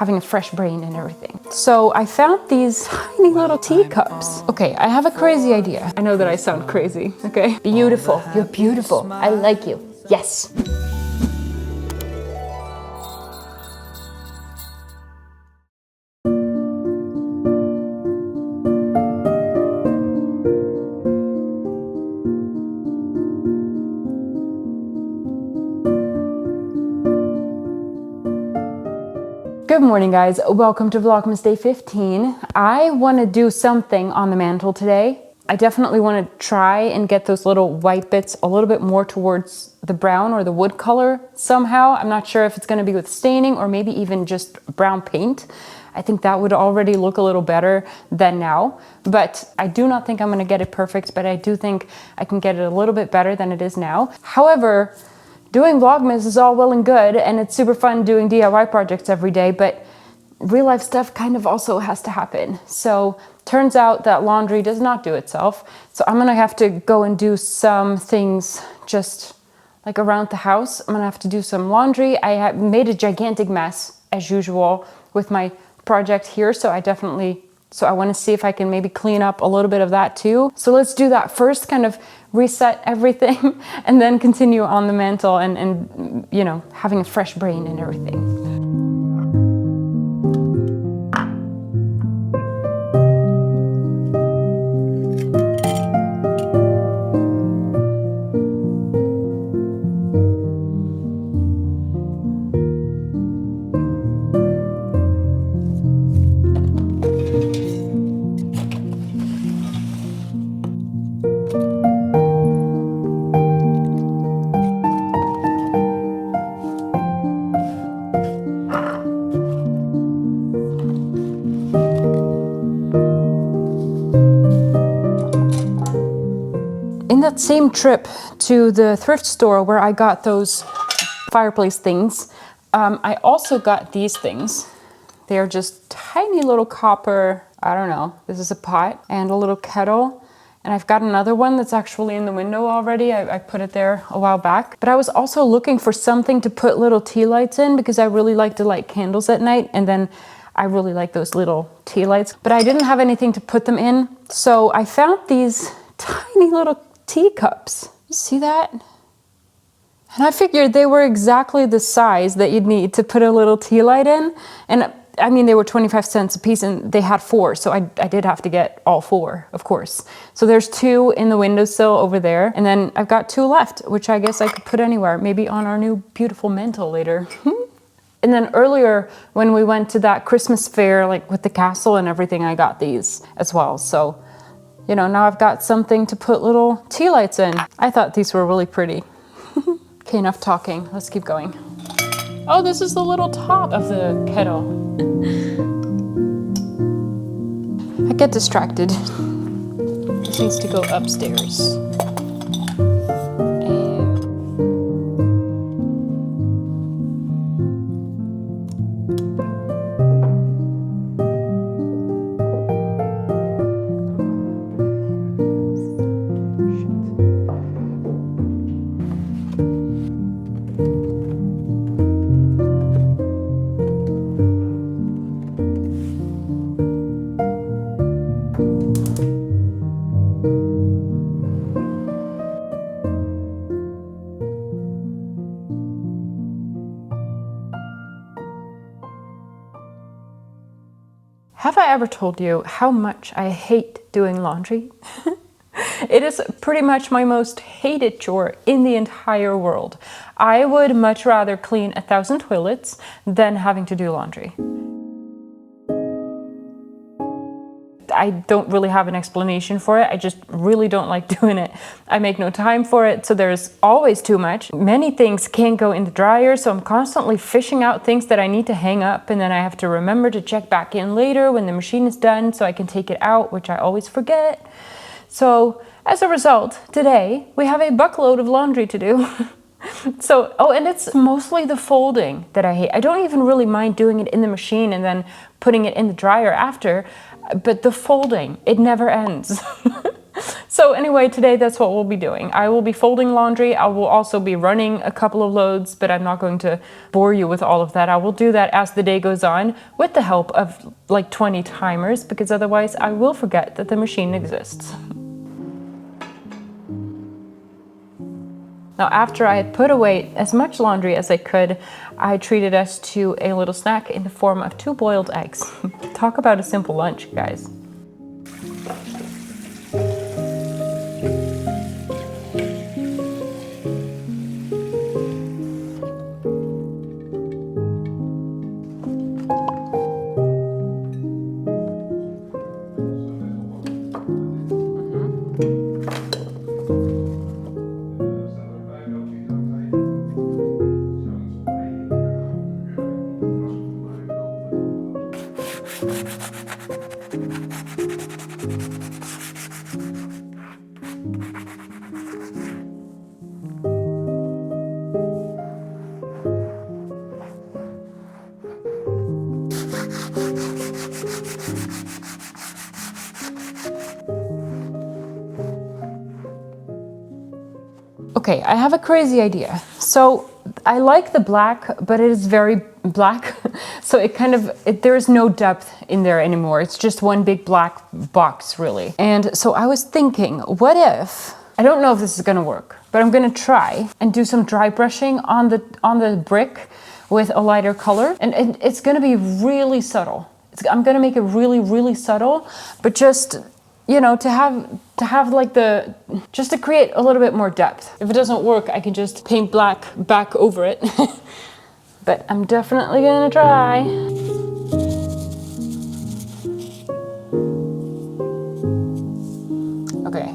having a fresh brain and everything. So I found these tiny little teacups. Okay, I have a crazy idea. I know that I sound crazy, okay? Beautiful, you're beautiful. I like you, yes. Good morning, guys. Welcome to Vlogmas day 15. I want to do something on the mantle today. I definitely want to try and get those little white bits a little bit more towards the brown or the wood color somehow. I'm not sure if it's going to be with staining or maybe even just brown paint. I think that would already look a little better than now, but I do not think I'm going to get it perfect, but I do think I can get it a little bit better than it is now. However, doing Vlogmas is all well and good, and it's super fun doing DIY projects every day, but real life stuff kind of also has to happen. So turns out that laundry does not do itself. So I'm gonna have to go and do some things just like around the house. I'm gonna have to do some laundry. I have made a gigantic mess as usual with my project here. So I want to see if I can maybe clean up a little bit of that too. So let's do that first, kind of reset everything and then continue on the mantle and you know, having a fresh brain and everything. In that same trip to the thrift store where I got those fireplace things, I also got these things. They are just tiny little copper, I don't know, this is a pot and a little kettle. And I've got another one that's actually in the window already. I put it there a while back. But I was also looking for something to put little tea lights in because I really like to light candles at night. And then I really like those little tea lights. But I didn't have anything to put them in. So I found these tiny little teacups. You see that? And I figured they were exactly the size that you'd need to put a little tea light in. And I mean, they were 25 cents a piece and they had 4. So I did have to get all 4, of course. So there's 2 in the windowsill over there. And then I've got 2 left, which I guess I could put anywhere, maybe on our new beautiful mantle later. And then earlier when we went to that Christmas fair, like with the castle and everything, I got these as well. So, you know, now I've got something to put little tea lights in. I thought these were really pretty. Okay, enough talking. Let's keep going. Oh, this is the little top of the kettle. I get distracted. This needs to go upstairs. Have I ever told you how much I hate doing laundry? It is pretty much my most hated chore in the entire world. I would much rather clean 1,000 toilets than having to do laundry. I don't really have an explanation for it. I just really don't like doing it. I make no time for it, so there's always too much. Many things can't go in the dryer, so I'm constantly fishing out things that I need to hang up, and then I have to remember to check back in later when the machine is done so I can take it out, which I always forget. So as a result, today we have a buckload of laundry to do. So, oh, and it's mostly the folding that I hate. I don't even really mind doing it in the machine and then putting it in the dryer after, but the folding, it never ends. So anyway, today that's what we'll be doing. I will be folding laundry. I will also be running a couple of loads, but I'm not going to bore you with all of that. I will do that as the day goes on with the help of like 20 timers, because otherwise I will forget that the machine exists. Now, after I had put away as much laundry as I could, I treated us to a little snack in the form of 2 boiled eggs. Talk about a simple lunch, guys. Okay, I have a crazy idea. So I like the black, but it is very black. So it kind of, there is no depth in there anymore. It's just one big black box, really. And so I was thinking, what if, I don't know if this is gonna work, but I'm gonna try and do some dry brushing on the brick with a lighter color. And it's gonna be really subtle. I'm gonna make it really, really subtle, but just, you know, to have like just to create a little bit more depth. If it doesn't work, I can just paint black back over it. But I'm definitely gonna try. Okay.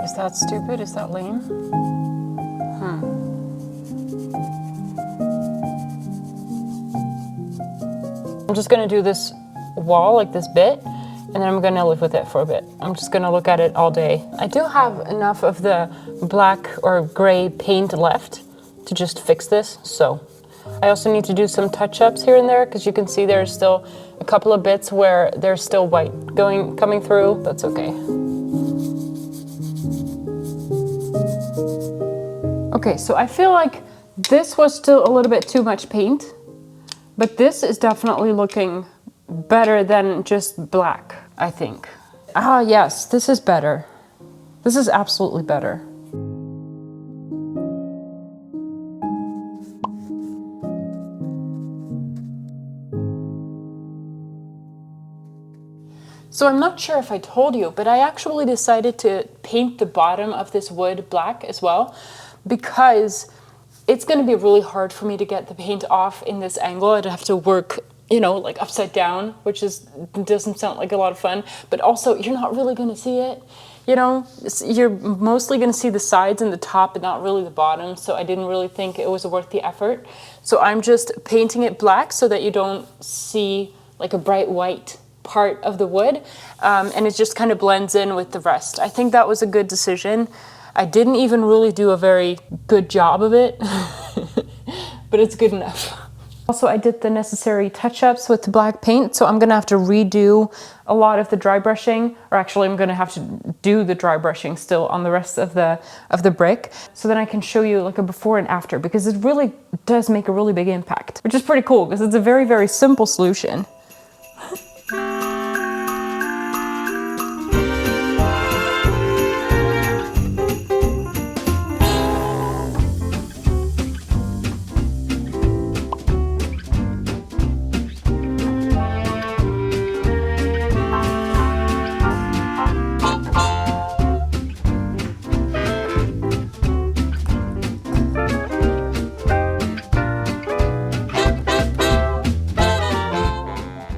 Is that stupid? Is that lame? I'm just gonna do this wall, like this bit, and then I'm gonna live with it for a bit. I'm just gonna look at it all day. I do have enough of the black or gray paint left to just fix this, so. I also need to do some touch-ups here and there, because you can see there's still a couple of bits where there's still white coming through. That's okay. Okay, so I feel like this was still a little bit too much paint, but this is definitely looking better than just black, I think. Ah, yes, this is better. This is absolutely better. So I'm not sure if I told you, but I actually decided to paint the bottom of this wood black as well, because it's going to be really hard for me to get the paint off in this angle. I'd have to work, you know, like upside down, which doesn't sound like a lot of fun, but also you're not really going to see it. You know, you're mostly going to see the sides and the top, but not really the bottom. So I didn't really think it was worth the effort. So I'm just painting it black so that you don't see like a bright white part of the wood. And it just kind of blends in with the rest. I think that was a good decision. I didn't even really do a very good job of it, but it's good enough. Also, I did the necessary touch-ups with the black paint, so I'm gonna have to redo a lot of the dry brushing, or actually I'm gonna have to do the dry brushing still on the rest of the brick, so then I can show you like a before and after, because it really does make a really big impact, which is pretty cool, because it's a very, very simple solution.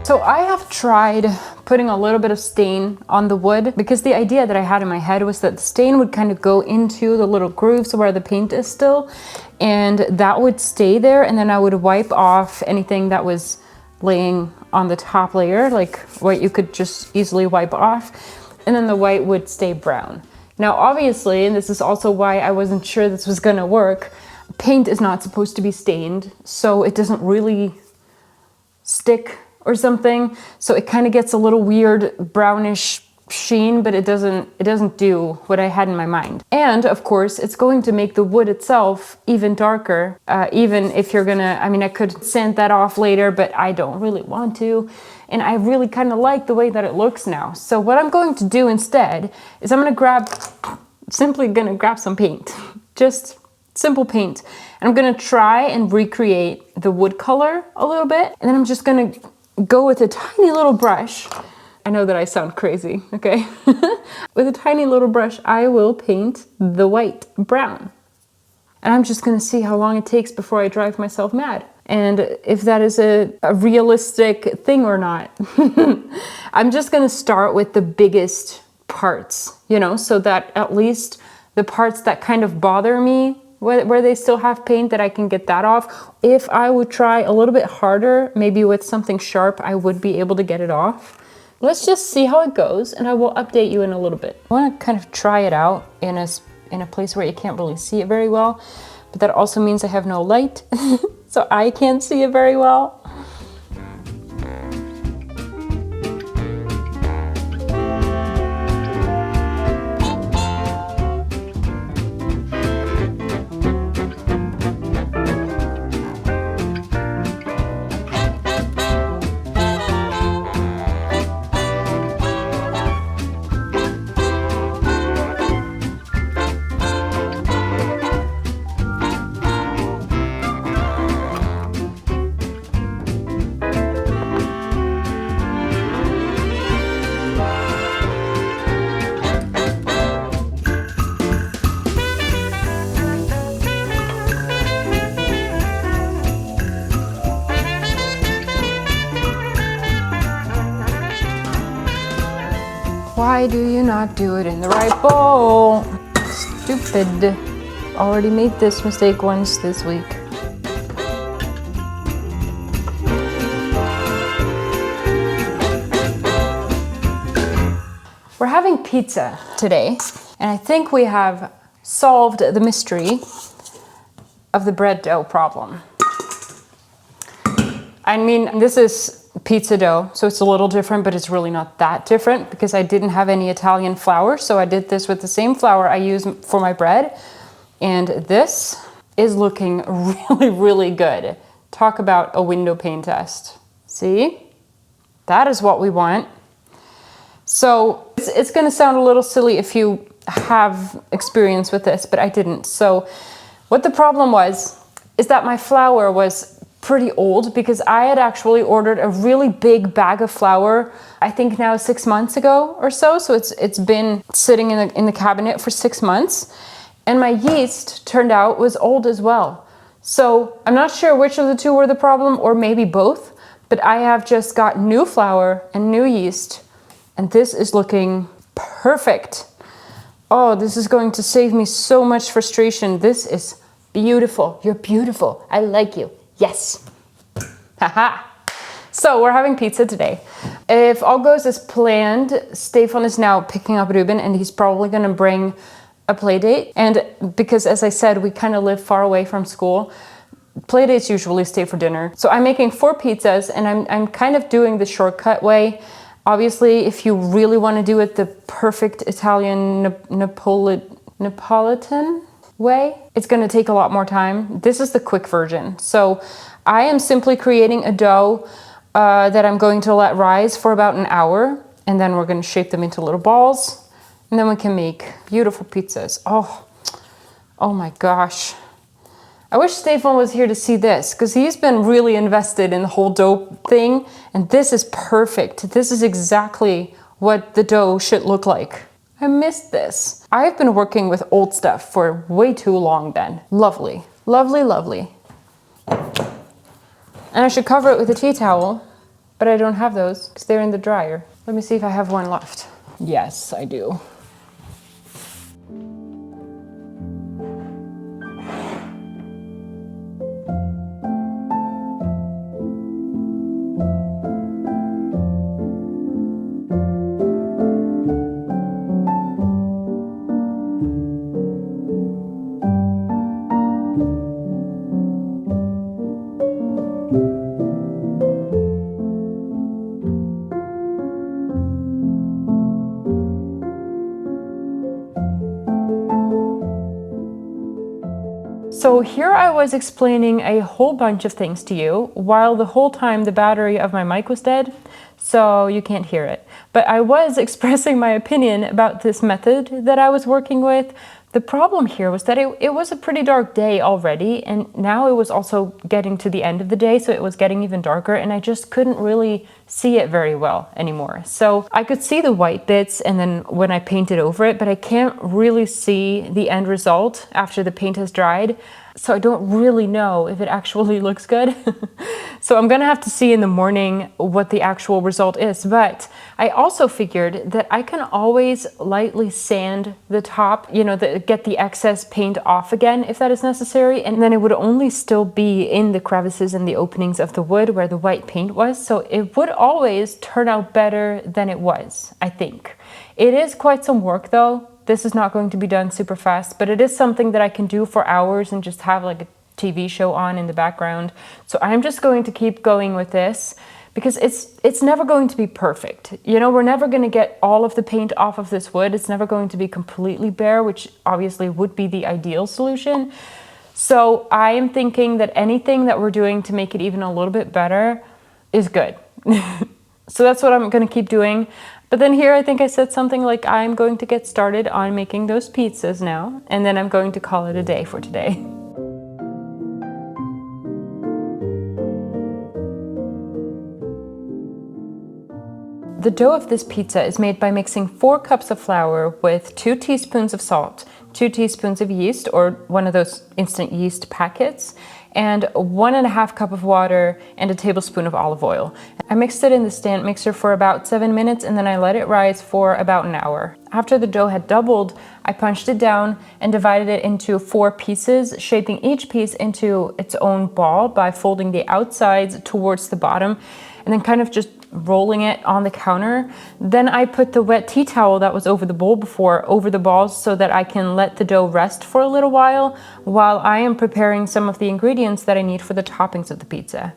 So I have tried putting a little bit of stain on the wood, because the idea that I had in my head was that the stain would kind of go into the little grooves where the paint is still, and that would stay there, and then I would wipe off anything that was laying on the top layer, like what you could just easily wipe off, and then the white would stay brown. Now obviously, and this is also why I wasn't sure this was gonna work, paint is not supposed to be stained, so it doesn't really stick or something. So it kind of gets a little weird brownish sheen, but it doesn't do what I had in my mind. And of course, it's going to make the wood itself even darker, even if you're gonna, I mean, I could sand that off later, but I don't really want to. And I really kind of like the way that it looks now. So what I'm going to do instead is I'm simply gonna grab some paint, just simple paint. And I'm gonna try and recreate the wood color a little bit. And then I'm just gonna go with a tiny little brush. I know that I sound crazy, okay? With a tiny little brush, I will paint the white brown. And I'm just gonna see how long it takes before I drive myself mad. And if that is a realistic thing or not. I'm just gonna start with the biggest parts, you know, so that at least the parts that kind of bother me, where they still have paint, that I can get that off. If I would try a little bit harder, maybe with something sharp, I would be able to get it off. Let's just see how it goes, and I will update you in a little bit. I want to kind of try it out in a place where you can't really see it very well, but that also means I have no light, so I can't see it very well. Why do you not do it in the right bowl? Stupid. Already made this mistake once this week. We're having pizza today, and I think we have solved the mystery of the bread dough problem. I mean, this is pizza dough, so it's a little different, but it's really not that different because I didn't have any Italian flour, so I did this with the same flour I use for my bread, and this is looking really, really good. Talk about a window pane test. See? That is what we want. So it's gonna sound a little silly if you have experience with this, but I didn't. So what the problem was is that my flour was pretty old because I had actually ordered a really big bag of flour, I think now 6 months ago or so. So it's been sitting in the cabinet for 6 months, and my yeast turned out was old as well. So I'm not sure which of the two were the problem, or maybe both, but I have just got new flour and new yeast, and this is looking perfect. Oh, this is going to save me so much frustration. This is beautiful. You're beautiful. I like you. Yes. Haha. So we're having pizza today. If all goes as planned, Stefan is now picking up Ruben, and he's probably going to bring a play date. And because, as I said, we kind of live far away from school, play dates usually stay for dinner. So I'm making 4 pizzas, and I'm kind of doing the shortcut way. Obviously, if you really want to do it the perfect Italian Neapolitan way, it's going to take a lot more time. This is the quick version. So I am simply creating a dough that I'm going to let rise for about an hour, and then we're going to shape them into little balls, and then we can make beautiful pizzas. Oh my gosh. I wish Stefan was here to see this, because he's been really invested in the whole dough thing, and this is perfect. This is exactly what the dough should look like. I missed this. I've been working with old stuff for way too long then. Lovely, lovely, lovely. And I should cover it with a tea towel, but I don't have those because they're in the dryer. Let me see if I have one left. Yes, I do. So here I was explaining a whole bunch of things to you, while the whole time the battery of my mic was dead, so you can't hear it. But I was expressing my opinion about this method that I was working with. The problem here was that it was a pretty dark day already, and now it was also getting to the end of the day, so it was getting even darker, and I just couldn't really see it very well anymore. So I could see the white bits and then when I painted over it, but I can't really see the end result after the paint has dried. So I don't really know if it actually looks good. So I'm gonna have to see in the morning what the actual result is. But I also figured that I can always lightly sand the top, you know, get the excess paint off again if that is necessary. And then it would only still be in the crevices and the openings of the wood where the white paint was. So it would always turn out better than it was, I think. It is quite some work though. This is not going to be done super fast, but it is something that I can do for hours and just have like a TV show on in the background. So I'm just going to keep going with this because it's never going to be perfect. You know, we're never going to get all of the paint off of this wood. It's never going to be completely bare, which obviously would be the ideal solution. So I am thinking that anything that we're doing to make it even a little bit better is good. So that's what I'm going to keep doing. But then here I think I said something like I'm going to get started on making those pizzas now, and then I'm going to call it a day for today. The dough of this pizza is made by mixing 4 cups of flour with 2 teaspoons of salt, 2 teaspoons of yeast, or one of those instant yeast packets, and 1.5 cups of water and a tablespoon of olive oil. I mixed it in the stand mixer for about 7 minutes and then I let it rise for about an hour. After the dough had doubled, I punched it down and divided it into 4 pieces, shaping each piece into its own ball by folding the outsides towards the bottom and then kind of just rolling it on the counter. Then I put the wet tea towel that was over the bowl before over the balls so that I can let the dough rest for a little while I am preparing some of the ingredients that I need for the toppings of the pizza.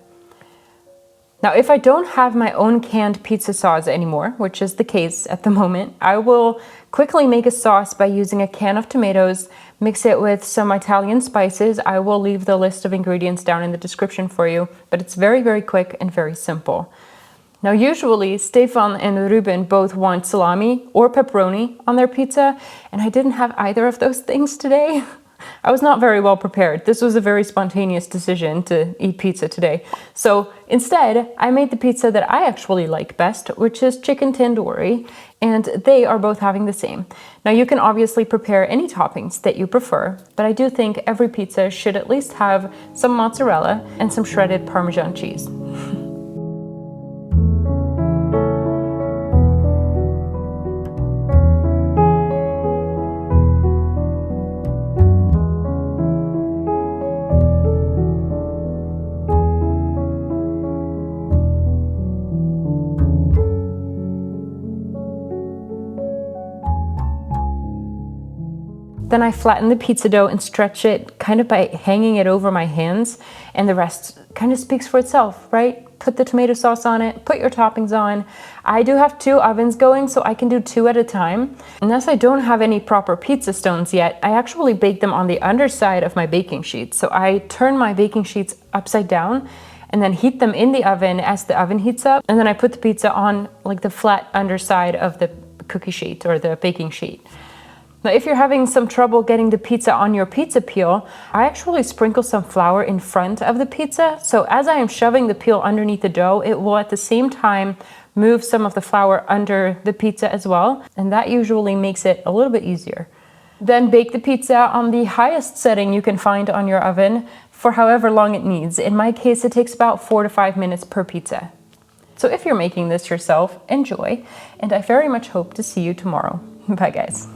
Now, if I don't have my own canned pizza sauce anymore, which is the case at the moment, I will quickly make a sauce by using a can of tomatoes, mix it with some Italian spices. I will leave the list of ingredients down in the description for you, but it's very, very quick and very simple. Now, usually Stefan and Ruben both want salami or pepperoni on their pizza, and I didn't have either of those things today. I was not very well prepared. This was a very spontaneous decision to eat pizza today. So instead, I made the pizza that I actually like best, which is chicken tandoori, and they are both having the same. Now you can obviously prepare any toppings that you prefer, but I do think every pizza should at least have some mozzarella and some shredded Parmesan cheese. Then I flatten the pizza dough and stretch it kind of by hanging it over my hands, and the rest kind of speaks for itself, right? Put the tomato sauce on it, put your toppings on. I do have 2 ovens going, so I can do 2 at a time. Unless I don't have any proper pizza stones yet, I actually bake them on the underside of my baking sheet. So I turn my baking sheets upside down and then heat them in the oven as the oven heats up. And then I put the pizza on like the flat underside of the cookie sheet or the baking sheet. Now, if you're having some trouble getting the pizza on your pizza peel, I actually sprinkle some flour in front of the pizza. So as I am shoving the peel underneath the dough, it will at the same time move some of the flour under the pizza as well. And that usually makes it a little bit easier. Then bake the pizza on the highest setting you can find on your oven for however long it needs. In my case, it takes about 4 to 5 minutes per pizza. So if you're making this yourself, enjoy. And I very much hope to see you tomorrow. Bye, guys.